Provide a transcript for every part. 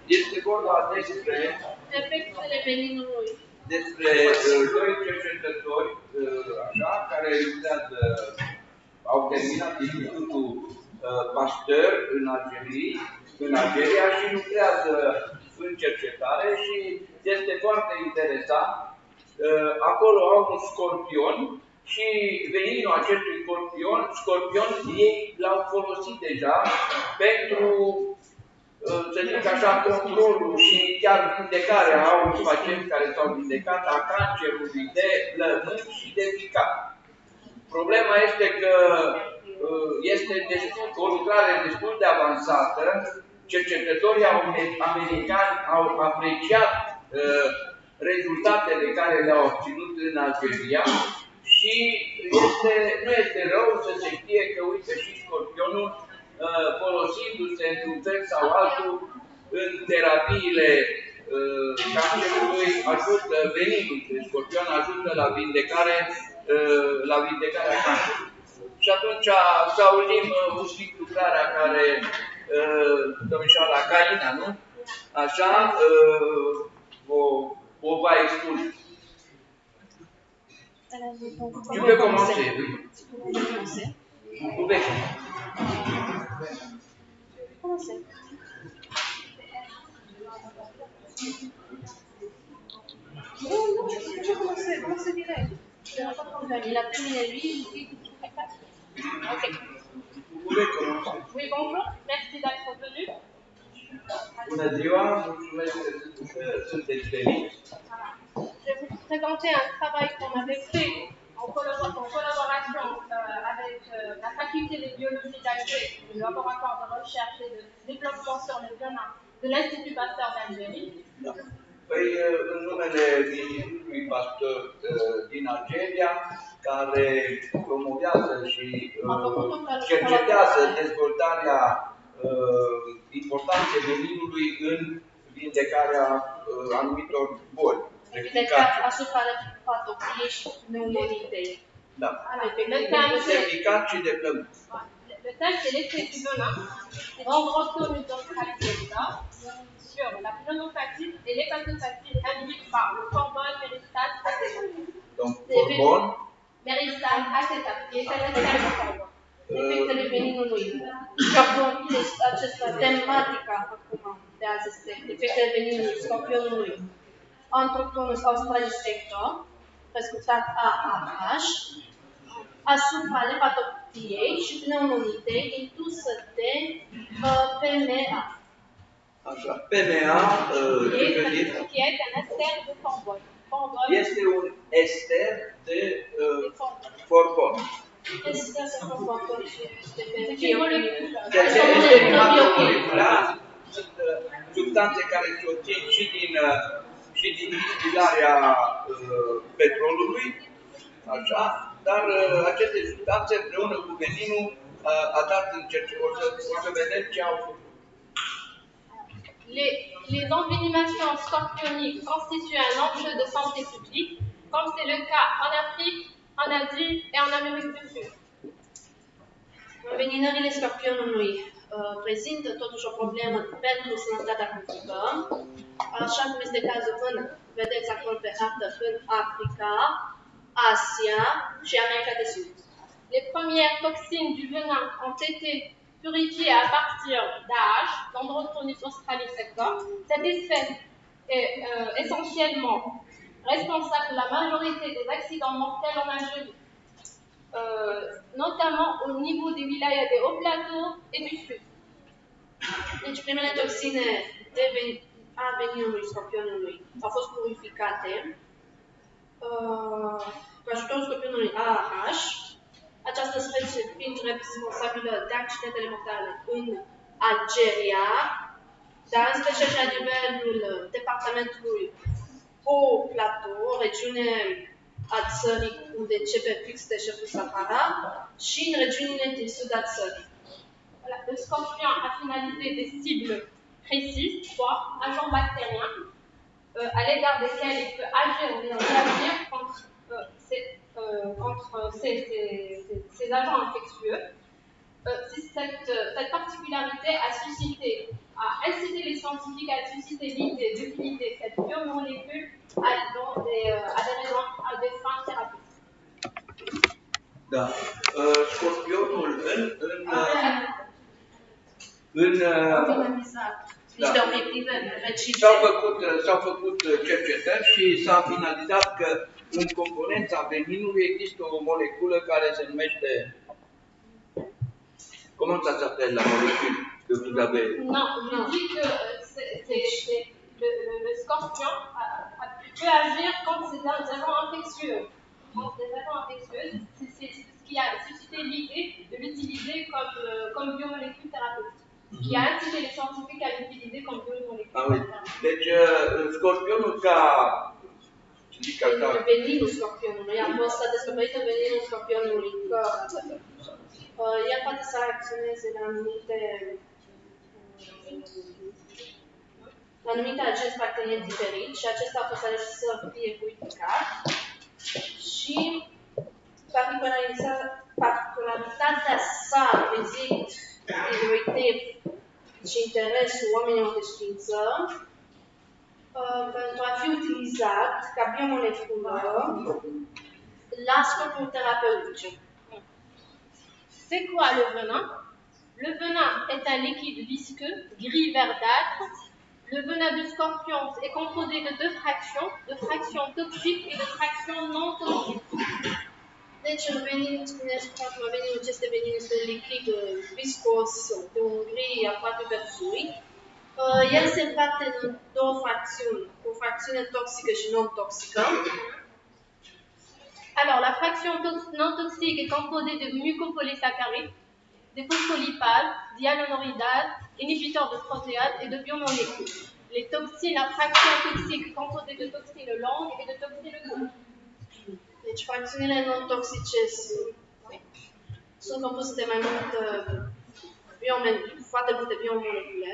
Este vorba despre efectele veninului. Despre doi cercetători așa, care lucrează, au terminat Institutul Pasteur în Algeria și lucrează în cercetare și este foarte interesant. Acolo au un scorpion și veninul acestui scorpion ei l-au folosit deja pentru, să zic așa, controlul și chiar vindecarea. Au pacienți care s-au vindecat a cancerului de plămâni și de ficat. Problema este că este o lucrare destul de avansată. Cercetătorii americani au apreciat rezultatele care le-au obținut în Algeria și nu este rău să se știe că, uite, și scorpionul, folosindu-se într-un fel sau altul în terapiile cancerului, ajută, veninul de scorpion ajută la vindecarea cancerului. Și atunci să auzim un pic lucrarea care domnișoara Caina, nu? Așa, o va expune. Tu peux commencer, oui. Vous pouvez. Commencez. Non, je commence direct. Il a terminé lui, ok. Vous pouvez commencer. Oui, bonjour, merci d'être venu. Bună ziua, mulțumesc că sunteți veniți. Je vais vous présenter un travail qu'on avait fait en collaboration avec la faculté de biologie d'Alger, le laboratoire de recherche et de développement sur le venin de l'Institut Pasteur d'Algérie. Păi, în numele Institutului Pasteur din Algeria, care promovează și cercetează dezvoltarea importanței veninului în vindecarea anumitor boli. Asupra patopiei și pneumonitei. Da. De ficat și de plămâni. Le thème, c'est l'effet du venin d'androtonucleotide sur la pneumopathie et l'hépatopathie induite par le corbone méristase acétate. Donc, corbone méristase acétate. Este legat de corbone. Efectele veninului. Această tematică acum de azi este efectele veninului scorpionului Anthraconosus australis-sector, prescutat AAH, asupra lepatopiei și pneumonitei indusă de PMA. Așa, PMA este un ester de corbon. Ester de corbon și este molecular. Sunt substanțe care se obțin și din distilarea petrolului, așa, dar aceste substanțe împreună cu veninul a dat în cercetare. O să vedem ce au făcut. Les envenimations scorpioniques constituent un enjeu de santé publique, comme c'est le cas en Afrique, en Asie et en Amérique du Sud. Înveninările scorpionului prezintă totuși o problemă pentru sănătatea publică, așa cum este cazul vedeți acolo pe hartă, în Africa, Asia și America de Sud. Les premières toxines du venin ont été purifiées à partir d'AH, d'Androtonis australis-sector. Cette espèce est essentiellement responsable de la majorité des accidents mortels en Algérie, notamment au niveau des wilayas des hauts plateaux et du sud. Deci, primele toxine a veninului scorpionului au fost purificate cu ajutorul scorpionului AAH, această specie fiind responsabilă de accidentele mortale în Algeria, dar în special și la nivelul departamentului Haut Plateau, o regiune a țării unde începe fix de șeful Sahara, și în regiunile din sud a țării. Voilà, le scorpion a finalisé des cibles précises, soit agents bactériens, à l'égard desquels il peut agir ou réagir contre ces agents infectieux. Cette particularité a incité les scientifiques à susciter l'idée d'utiliser cette biomolécule à des fins thérapeutiques. Da. Scorpionul în niște obiective precise. S-au făcut cercetări și s-a finalizat că în componența veninului există o moleculă care se numește... Comment ça s'appelle la molécule que vous avez? Non, je dis que le scorpion peut agir contre des agents infectieux. Des agents infectieux, c'est ce qui a suscité l'idée de l'utiliser comme biomolécule thérapeutique. Qui a incité les scientifiques à l'utiliser comme biomolécule thérapeutique. Deci, scorpionul ca... Veninul scorpionului. Am fost descoperit în veninul scorpionului. El poate să acționeze la anumite agenți bacterieni diferiți și acesta a fost ales să fie purificat și particularitatea sa prezint prioritiv și interesul oamenilor de știință pentru a fi utilizat ca biomoleculă la scopuri terapeutice. C'est quoi le venin? Le venin est un liquide visqueux, gris verdâtre. Le venin du scorpion est composé de deux fractions, de fractions toxiques et de fractions non toxiques. Deci, veninul aceste venin este un lichid viscos, de un gris aproape verzui. El se împarte în două fracțiuni, o fracțiune toxică și non-toxică. Alors, la fraction non toxique est composée de mucopolysaccharides, de phospholipases, d'hyaluronidase, inhibiteurs de protéases et de biomolécules. Les toxines à fraction toxique composées de toxines longues et de toxines courtes. Deci, fracțiunile non-toxice sunt compuse de mai foarte multe biomolecule.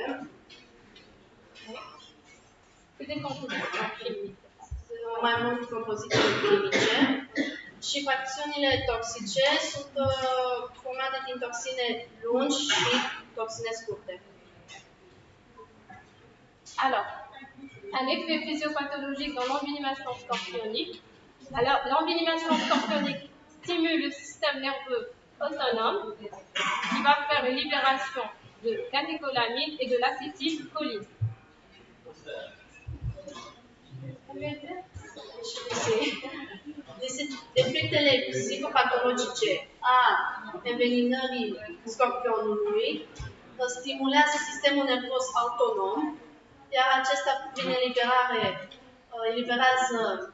Câte compoziții chimice? Mai multe compoziții chimice. Și fracțiunile toxice sunt formate din toxine lungi și toxine scurte. Alors, un effet physiopathologique dans l'envenimation scorpionique. Alors, l'envenimation scorpionique stimule le système nerveux autonome qui va faire une libération de catécholamine et de l'acétylcholine. Efectele psihopatologice a înveninării scorpionului stimulează sistemul nervos autonom, iar acesta, prin eliberează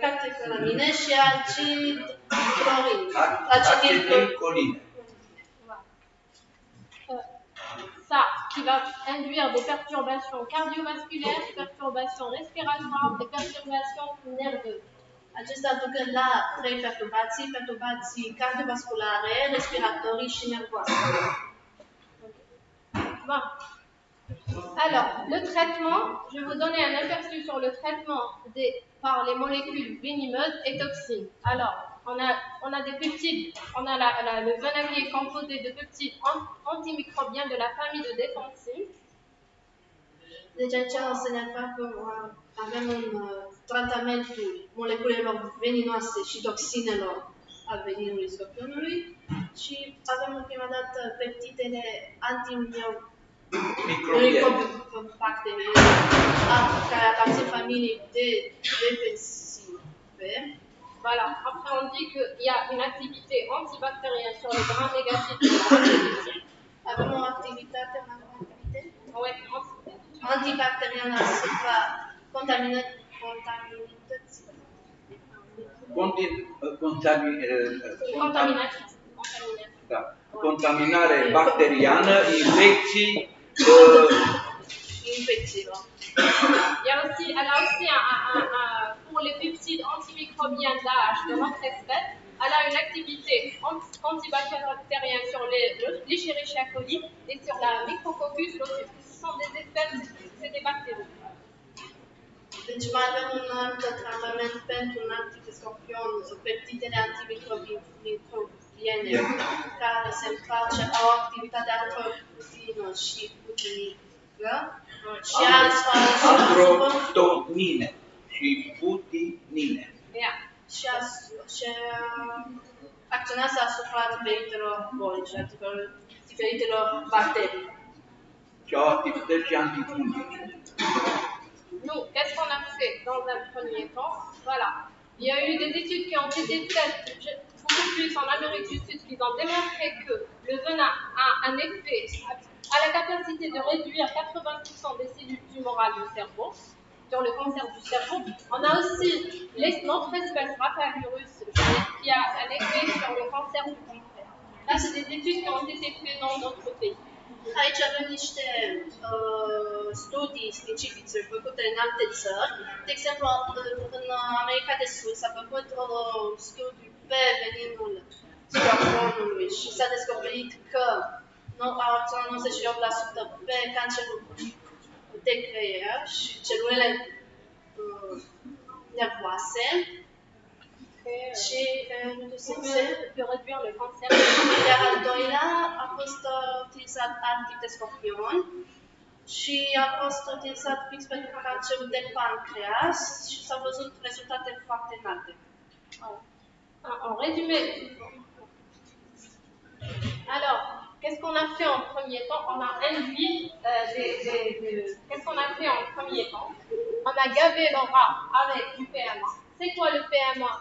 catecolamine și acetylcholine. Ça qui va induire des perturbations cardiovasculaires, perturbations respiratoires et perturbations nerveuses. Acestea duc la trei perturbații cardiovasculare, respiratorii și nervoase. Bon. Alors, le traitement, je vais vous donner un aperçu sur le traitement par les molécules venimeuses et toxines. Alors, on a des peptides, on a le venin qui est composé de peptides antimicrobiens de la famille de défensine. Deci aici o să ne facă, avem un tratamentul moleculelor veninoase și toxinelor al veninului scorpionului și avem în prima dată peptidele antimicrobiene care aparțin familiei de defensive. Voilà. Après, on dit qu'il y a une activité antibactérienne sur les grands négatifs de la activité. Avem o activitate antibacteriană asupra contaminării. Contaminare bacteriană, infecții. Il y a aussi, pour les peptides antimicrobiens d'âge de notre espèce, elle a une activité antibactérienne sur l'Escherichia coli et sur la Micrococcus locutus. Ce sont des espèces, c'est des bactéries. Deci mai avem un alt tratament pentru un antiscorpion, peptidele antimicrobiene microbiene care se face, au activitate antropotină și putinică și antrotonine și putinine. Și acționează asupra diferitelor boli, adică diferitelor bacterii. Și au activități și antifungice. Nous, qu'est-ce qu'on a fait dans un premier temps? Voilà. Il y a eu des études qui ont été faites beaucoup plus en Amérique du Sud qui ont démontré que le venin a un effet, a la capacité de réduire 80% des cellules tumorales du cerveau, sur le cancer du cerveau. On a aussi notre espèce Raphavirus qui a un effet sur le cancer du pancréas. Là, c'est des études qui ont été faites dans notre pays. Aici avem niște studii specifice făcute în alte țări. De exemplu, în America de Sud s-a făcut studiu pe veninul scorpionului și s-a descoperit că a acționat 98% pe cancerul de creier și celulele nervoase. Și de réduire le cancer. Iar al doilea a fost utilizat antitip de scorpion și a fost utilizat fix pentru cancerul de pancreas și s-au văzut rezultate foarte înalte. En résumé, alors, qu'est-ce qu'on a fait en premier temps? On a induit qu'est-ce qu'on a fait en premier temps? On a gavé le rat avec du PMA. C'est quoi le PMA?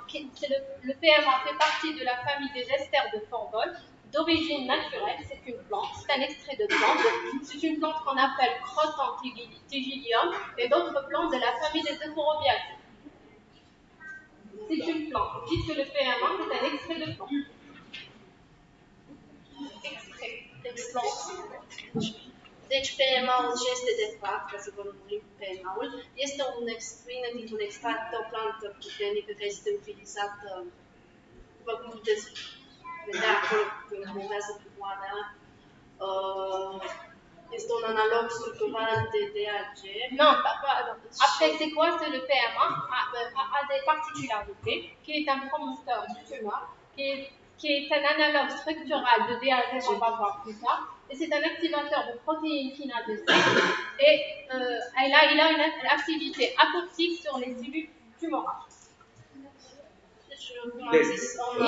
Le PMA fait partie de la famille des esters de Fordol, d'origine naturelle. C'est une plante, c'est un extrait de plante. C'est une plante qu'on appelle Croton tigillium et d'autres plantes de la famille des Euphorabiaceae. C'est une plante. Dites que le PMA, c'est un extrait de plante. Deci PMA-ul ce este de fapt, ca să vă numim PMA-ul, este vine dintr-un extract de o plantă puternică care este utilizată, după cum puteți vedea acolo când movează culoarea, este un analog structural de DAG. Non, après c'est quoi? C'est le PMA a des particularités, qui est un promoteur du tumeur, qui est un analogue structural de DAG qu'on va voir plus tard, et c'est un activateur de protéines kinase C, et il a une activité apoptique sur les cellules tumorales.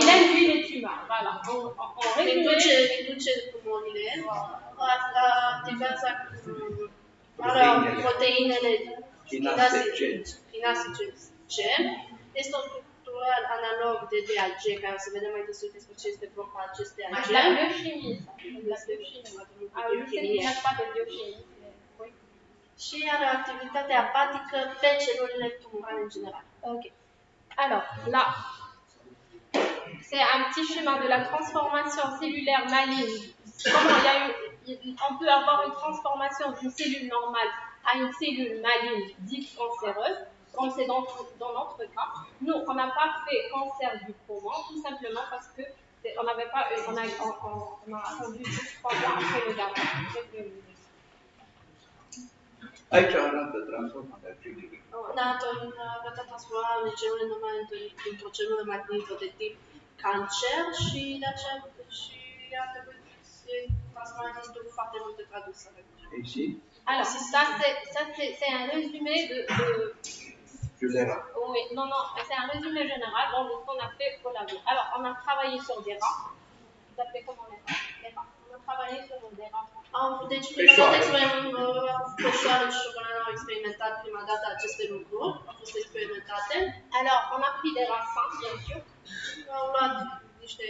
Il induit les tumeurs, voilà. En résumé, reduce tumorile, activează proteinele kinase C, este un structural analog de DAG, care o să vedem mai târziu despre ce este vorba acest DAG. La biochimie, pas de biochimie. Și are o activitate apatică pe celulele tumorale în general. Ok. Alors, là, c'est un petit schéma de la transformation cellulaire maligne. Comment on peut avoir une transformation d'une cellule normale à une cellule maligne dite cancéreuse, comme c'est dans notre cas. Nous, on n'a pas fait cancer du poumon, tout simplement parce que on a attendu 3 mois après le diagnostic. Aici arată transformarea celulei. Da, arată transformarea unei celule normale într-o celulă malignă de tip cancer și de aceea a trebuit transformarea din foarte multe tradusere. Ici? Alors, ça c'est un résumé de Général. Oui, non, c'est un résumé général de ce qu'on a fait au labo. Alors, on a travaillé sur des rats. Vous appelez comment les rats? On a travaillé sur des rats. Deci, prima dată peșoare și șobolani au experimentat prima dată aceste lucruri, au fost experimentate. Alors, on a pris des rats sains, bien sûr. Au luat niște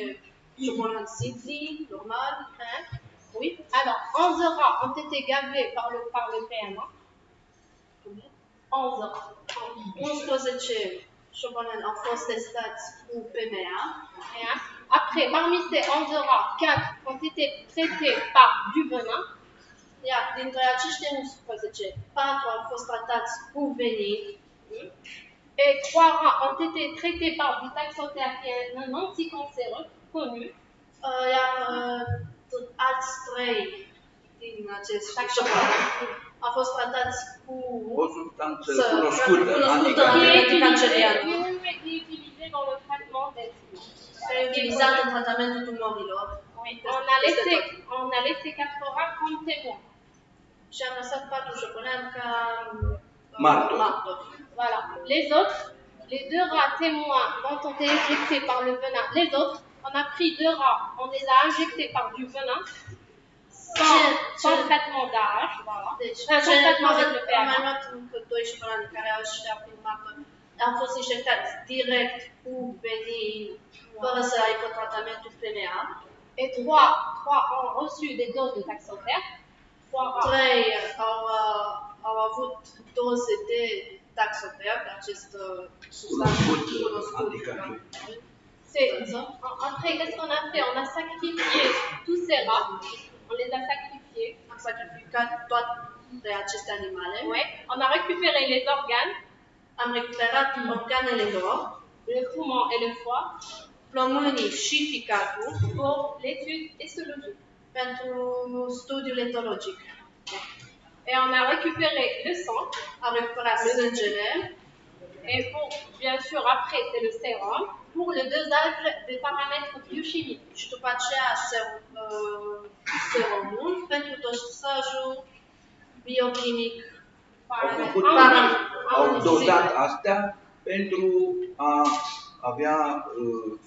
șobolani simpli, normali. Oui. Alors, 11 rats ont été gavés par le PMA. 11 rats. 11 șobolani au fost testați cu PMA. Après, parmi ces 11 rats, 4 ont été traités par du venin. Iar dintre acești 11, 4 au fost tratați cu venin. Et 3 rats ont été traités par du taxotere, qui est un anticancéreux connu. Iar alți 3 din acești șobolani au fost tratați cu o substanță cunoscută, qui est utilisée dans le traitement des tumeurs. care e utilizat în tratamentul tumorilor. Oui, on a laissé 4 rats comme témoins. Și am lăsat 4 șobolani ca martori. Voilà. Les autres, les 2 rats témoins dont ont été injectés par le venin, les autres, on a pris 2 rats, on les a injectés par du venin sans traitement d'AH, voilà. Deci, sans traitement avec le am mai PMA. luat încă 2 șobolani care au și prin martori. Au fost injectați direct cu venin, fără să aibă tratamentul PMA. Et 3 ont reçu des doses de taxotere. 3 au avut doze de taxoter, acest substanță cunoscut. Après, qu'est-ce qu'on a fait? On a sacrifié tous ces rats. On les a sacrifiés. Am sacrificat toate aceste animale. Ouais. On a récupéré les organes. Am recuperat organele lor, le poumon et le foie, plămânii și ficatul, pour l'étude histologique. pentru studiul etologic. Et on a récupéré le sang. Am recuperat sângele. Et pour, bien sûr, après, c'est le sérum pour le dosage des paramètres biochimiques. Și după aceea serumul pentru dosajul biochimic. Au dozat astea pentru a avea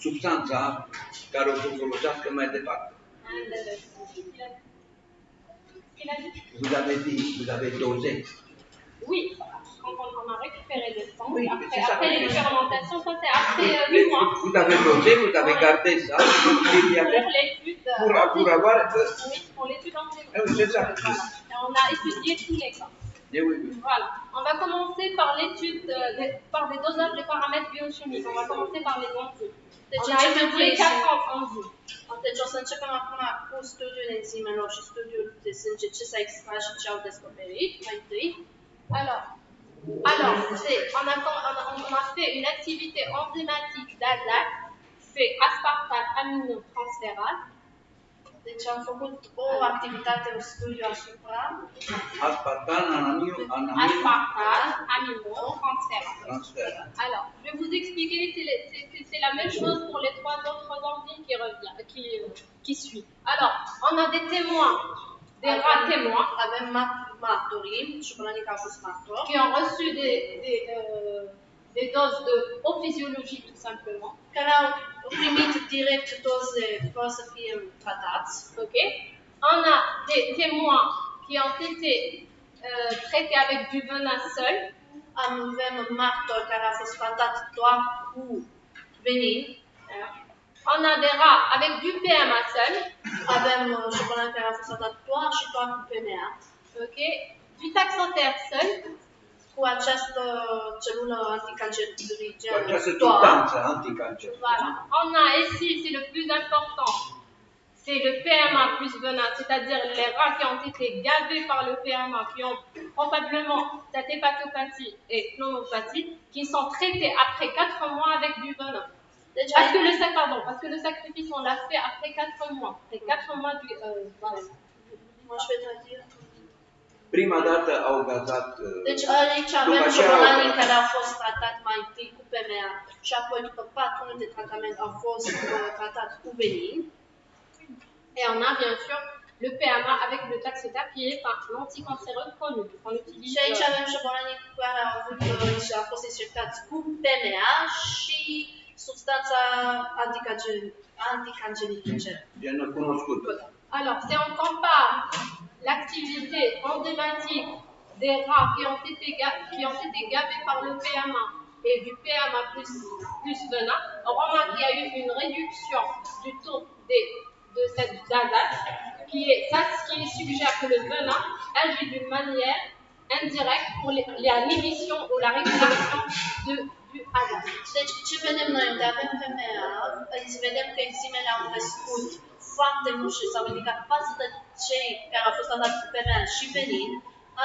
substanța care o să folosească mai departe. Vous avez dosé. Oui, quand on a récupéré le sang, oui, après les fermentations, ça c'est après 8 mois. Vous avez dosé, vous avez gardé ça. Pour avoir... Oui, pour l'étude embryologique. Oui, c'est ça. Et on a étudié tous les cas. Oui. Voilà. On va commencer par l'étude, par des dosages des paramètres biochimiques. On va commencer par les enzymes. On a étudié 4 enzymes. Deci o să începem acum cu studiul enzimelor și studiul de sânge, ce s-a extras și ce au descoperit mai întâi. Alors, on a fait une activité enzymatique d'AZAC, c'est aspartate aminotransférase. Deci am făcut o activitate, un studiu asupra aspartate aminotransférase. Alors, je vais vous expliquer, c'est la même chose pour les 3 autres enzymes qui suivent. Alors, on a des témoins, des rats témoins, avem martorii, șobolanii care au fost martori, qui ont reçu des doses de eau physiologique tout simplement. Care au primit direct doze fără să fie tratați. Ok. On a des témoins qui ont été traités avec du venin seul. Avem martori care au fost tratați doar cu venin. On a des rats avec du PMA seul. Avem șobolani care au fost tratați doar și doar cu PMA. Ok. Du taxotere seul. Cu această celulă anticancerigenă. Cu această substanță anticancerigenă. Voilà. On a ici, c'est le plus important, c'est le PMA plus venin, c'est-à-dire les rats qui ont été gavés par le PMA, qui ont probablement cette hépatopathie et pneumopathie, qui sont traités après 4 mois avec du venin. Parce que le sacrifice, on l'a fait après 4 mois. Après 4 mois du... Moi, je vais te dire. Prima dată au gazat... Deci aici avem șobolanii care au fost tratați mai întâi cu PMA și apoi după 4 luni de tratament au fost tratați cu venin. Et on a bien sûr le PMA avec le taxotere qui est un anticancéreux connu. On utilise. Și aici avem șobolanii care au avut și au fost injectați cu PMA și substanța anticancerigenă. Genă cunoscută. Alors, si on compare l'activité enzymatique des rats qui ont été gavés par le PMA et du PMA plus venin, on remarque qu'il y a eu une réduction du taux de cette d'AZAC, qui suggère que le venin agit d'une manière indirecte pour l'émission ou la régulation du AZAC. Deci, ce vedem noi? Unde avem PMA, vedem că enzimele au crescut foarte mult și s-au ridicat față de cei care au fost tratați cu PMA și venin,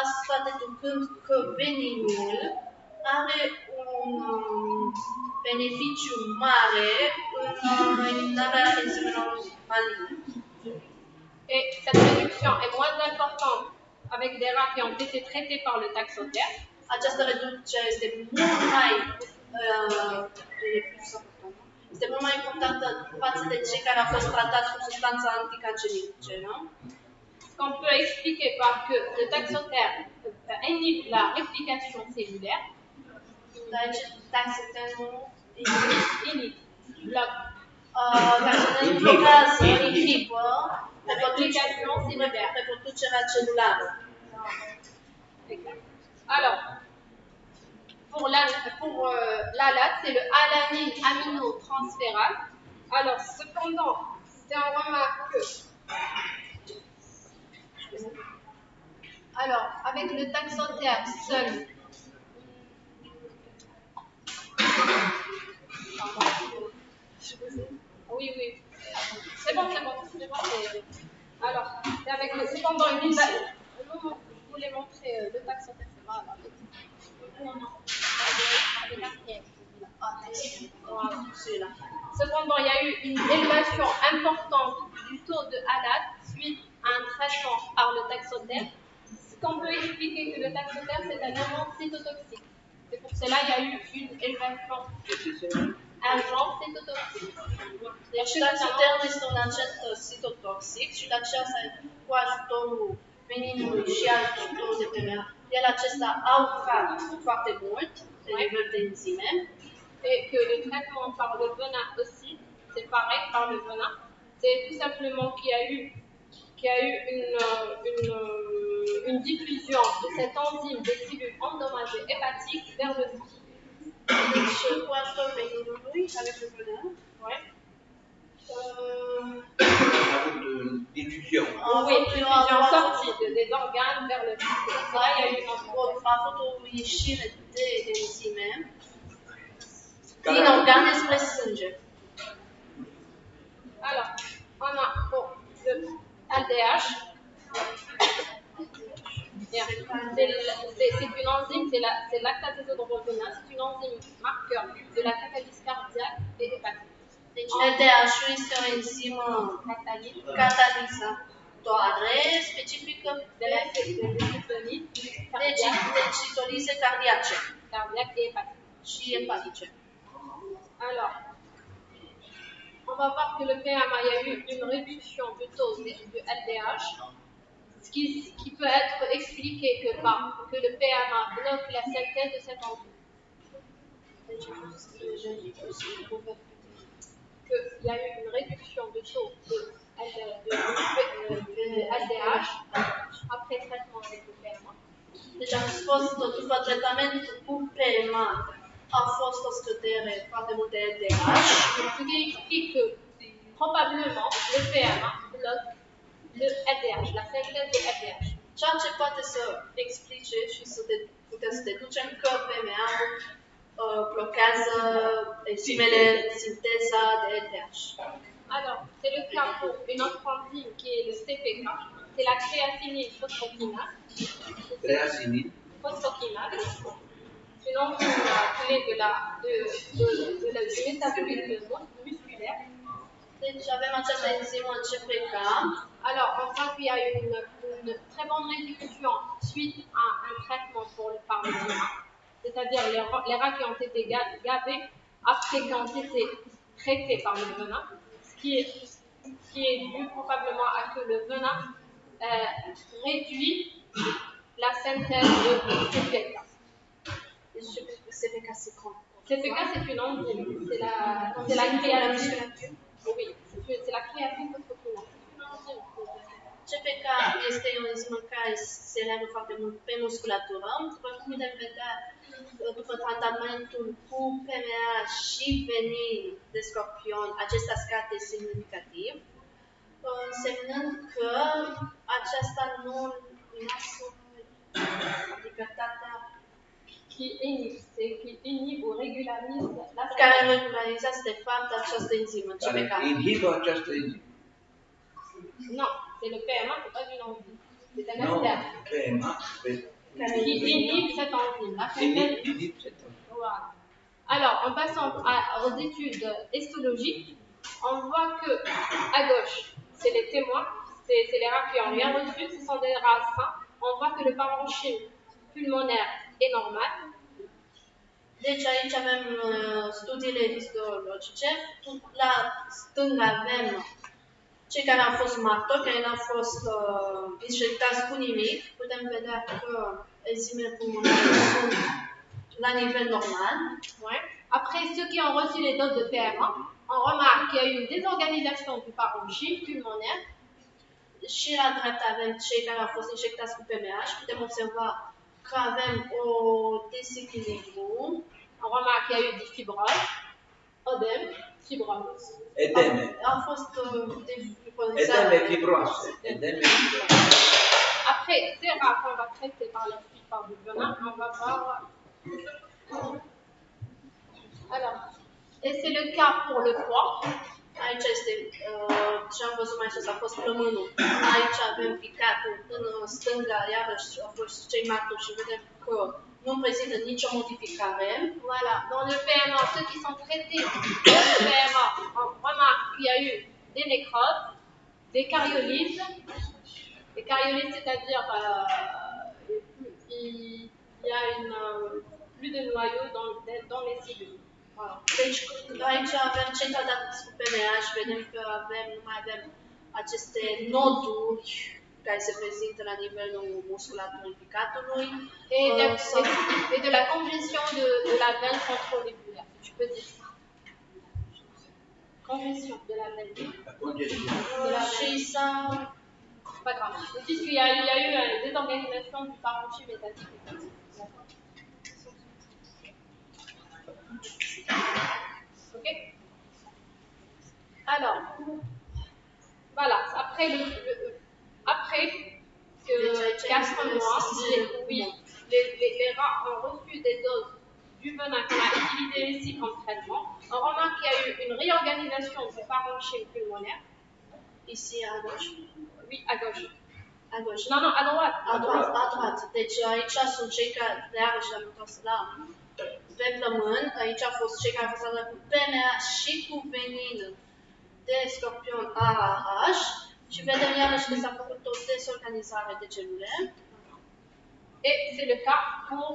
asta deducând că veninul are un beneficiu mare în eliminarea enzimelor maligne. Et cette réduction est moins importante avec des rats qui ont été traités par le taxotere. Această reducere este mult mai este mult mai importantă față de cei care au fost tratați cu substanța anticancerice, nu? Ce qu'on peut expliquer par que le taxotherme inhibe la réplication cellulaire. Deci, taxotermul Inhibe, bloque. Taxotermul blochează, inhibă réplication reproducerea celulară. Exact. Alors, pour l'ALAT, c'est le alanine aminotransférase. Alors, cependant, si on remarque que, alors, avec le taxotherme seul, oui, c'est bon. Alors, c'est avec le, cependant, je voulais montrer le taxotherme. Cependant, il y a eu une élévation importante du taux de ALAT suite à un traitement par le taxotherme. Ce qu'on peut expliquer que le taxotherme, c'est un agent cytotoxique. C'est pour cela qu'il y a eu une élévation. Agent cytotoxique. Deci, taxotermul este un agent citotoxic și de aceea, cu ajutorul veninului și ajutorul de PMA, el acesta au foarte mult de nivel de enzime. Et que le traitement par le venin aussi, c'est pareil par le venin, c'est tout simplement qu'il y a eu une diffusion de cette enzyme des cellules endommagées hépatiques vers le sang. Deci, cu ajutorul veninului, avec le venin, diffusion. Oui, diffusion sortie des organes vers le sang. Là, il y a eu a avut o ieșire de enzime din organe spre sânge. Alors, on a pour le LDH. C'est une enzyme, c'est lactate déshydrogenase, c'est une enzyme marqueur de la catalyse cardiaque et hépatique. Deci, LDH-ul este o enzimă catalizatoare specifică de la citolize cardiace și hepatice. Și hepatice. Alors, on va voir que le PMA, il y a eu une réduction du taux du LDH, ce qui peut être expliqué que le PMA bloque la synthèse de cette enzyme. Qu'il y a eu une réduction de taux de LDH après traitement avec le PMA. Deci am spus că după tratamentul cu PMA a fost o scădere foarte mult de LDH. Ce qui explique que probablement le PMA bloque le LDH, la synthèse de LDH. Ceea ce poate să explice și putem să deducem că PMA-ul blochează enzimele, sinteza de LDH. Alors, c'est le cas pour une autre enzyme qui est le CPK, c'est la créatinine phosphokinase. Créatinine phosphokinase. C'est une enzyme clé du métabolisme musculaire. Deci avem această enzimă CPK. Alors, on voit qu'il y a une très bonne réduction suite à un traitement par le venin. C'est-à-dire les rats qui ont été gavés après qu'ils ont été traités par le venin, ce qui est dû probablement à que le venin réduit la synthèse de CPK. CPK, c'est quoi? CPK, c'est une enzyme, c'est la créatine. Oui, c'est la créatine phosphokinase. CPK este o enzimă care se leagă foarte mult pe musculatură. După cum putem vedea, după tratamentul cu PMA și venin de scorpion, acesta scade semnificativ, însemnând că aceasta nu lasă libertatea qui inhibe ou régularise la care regularizează de fapt această enzimă, CPK. Inhibă această enzimă. Non, c'est le PMA, c'est pas une enzyme. C'est un Non, ACR. PMA, Qui inhibe cette enzyme. inhibe cette enzyme. Voilà. Alors, en passant aux études histologiques, on voit que à gauche, c'est les témoins, c'est les rats qui ont rien reçu, ce sont des rats sains. On voit que le parenchyme pulmonaire est normal. Deci aici avem studiile histologice. La stânga avem cei care au fost martori, care n-au fost injectați cu nimic. Putem vedea că enzimele pulmonare sunt la nivel normal. Ouais. Après, ceux qui ont reçu les doses de PMA, on remarque qu'il y a eu une désorganisation du parenchyme pulmonaire. Și la dreapta avem cei care au fost injectați cu PMH. Putem observa că avem o dezechilibru. On remarque qu'il y a eu des fibroses, œdème, fibrose. Edeme. Au fost Edeme fibroase. Edeme fibroase. Après, ces rats qu'on va traiter par la suite par du venin, on va voir. Alors, et c'est le cas pour le foie. Aici este ce am văzut mai sus, a fost plămânul. Aici avem picatul, în stânga, iarăși au fost cei martori și vedem că nu prezintă nicio modificare. Voilà, dans le PMA, ceux qui sont traités dans le PMA, on remarque qu'il y a eu des nécroses, des cariolyses. Les cariolyses, c'est-à-dire il y a plus de noyaux dans les cellules. Voilà. Deci aici avem cei tratați cu PMH, vedem că nu mai avem aceste noduri care se prezintă la nivelul musculaturului picatului. Et de la congestion de la veine controlébulaire, tu peux dire ça. Congestion de la veine. De la Și ça. Pas grave. Ils disent qu'il y a eu une désorganisation du parenchyme métatique. Ok. Alors, voilà. Après que 4 mois, les rats ont reçu des doses du venin qu'on a utilisé ici comme traitement, on remarque qu'il y a eu une réorganisation du parenchyme pulmonaire. Ici à gauche. Oui, à gauche. À gauche. Non, à droite. À droite. Deci aici sunt cei care, iarăși am întors pe plămân, aici au fost cei care au fost tratați cu PMA și cu venină de scorpion AAH și vedem iarăși că s-a făcut o desorganizare de celule. Et c'est le cas pour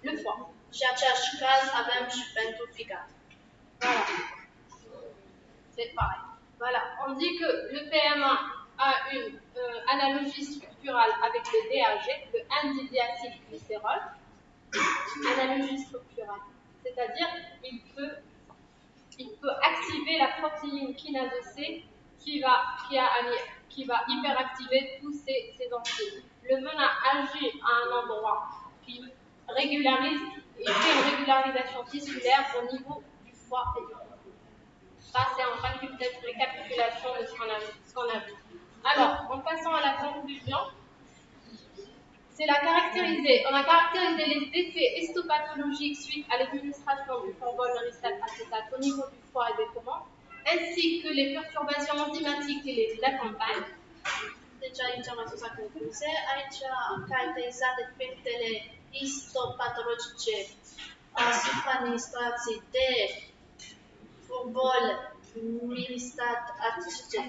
le foie. Și același caz avem și pentru ficat. Voilà. C'est pareil. Voilà. On dit que le PMA a une analogie structurale avec le DAG, le indidiacylglycérol. Analogie structurale. C'est-à-dire il peut activer la protéine kinase C qui va hyperactiver tous ces enzymes. Le venin agit à un endroit qui régularise, il fait une régularisation tissulaire au niveau du foie et du cœur. Ça, c'est en récapitulation de ce qu'on a vu. Alors, en passant à la conclusion, on a caractérisé les effets histopathologiques suite à l'administration du convol acétate au niveau du foie et des poumons, ainsi que les perturbations enzymatiques qui les accompagnent. Deci aici am ajuns la concluzie. Aici am caracterizat efectele histopatologice asupra administrației de furbol milistat acetat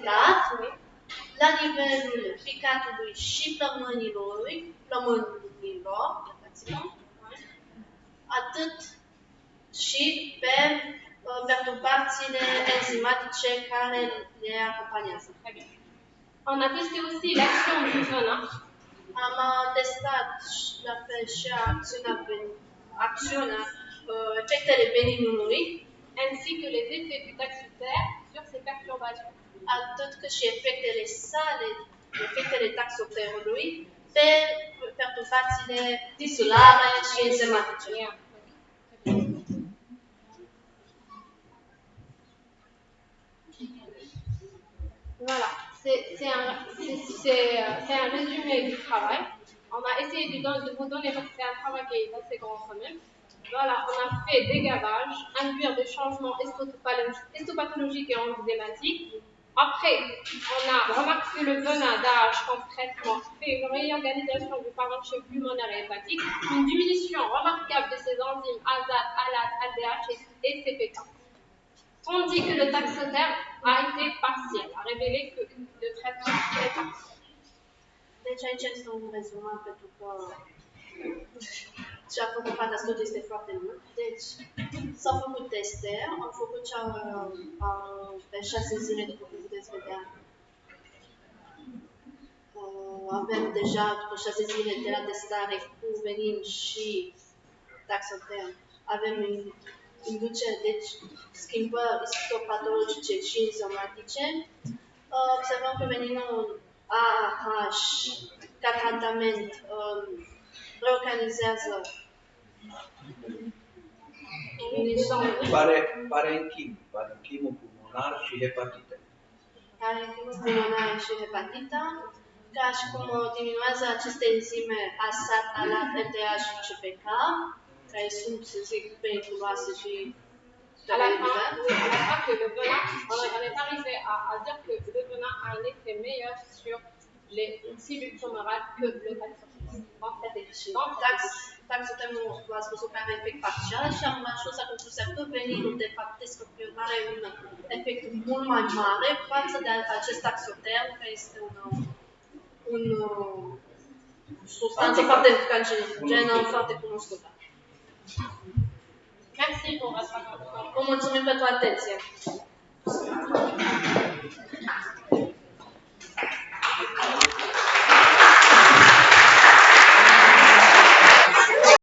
la nivelul ficatului și plămânilor, atât și pe perturbațiile enzimatice care le acompaniază. On a testé aussi l'action du venin. Am testat la fel și acțiunea, efectele veninului, ainsi que les effets du taxotere sur ces perturbations. Atât cât și efectele sale, efectele taxoterului pe perturbațiile tisulare și enzimatice. Voilà, c'est un résumé du travail. On a essayé de vous donner, parce que c'est un travail qui est assez grand quand même. Voilà, on a fait des gavages, induire des changements histopathologiques et enzymatiques. Après, on a remarqué que le venin d'AH comme traitement fait une réorganisation du parenchyme pulmonaire et hépatique, une diminution remarquable de ces enzymes AZAT, ALAT, ALDH et CPK. On dit que le taxotère a été partiel, a révélé que le traitement est partiel. Deci aici este un rezumat pentru că și a făcut partea studiului este foarte mult. Deci, s-au făcut teste, am făcut cea pe 6 zile, după cum puteți vedea. Avem deja, după 6 zile de la testare, cu venin și taxoterm, avem inducere, deci schimbări istopatologice și enzimatice. Observăm că veninul AAH, ca tratament, reorganizează parenchimul pulmonar și hepatită. Parenchimul pulmonar și hepatita, ca și cum diminuează aceste enzime ASAT, ALAT, LDH și CPK, care sunt, să zic, periculoase și à la fin que le venin, on est arrivé à dire que le venin a un effet meilleur sur les cellules tumorales que le taxotermul a spus că are efect parțial și am ajuns la concluzia că veninul, de fapt, descoperit are un efect mult mai mare față de acest taxoterm, care este un substanță foarte cancerigenă, foarte cunoscută. Merci pour votre attention. Vă mulțumim pentru atenție.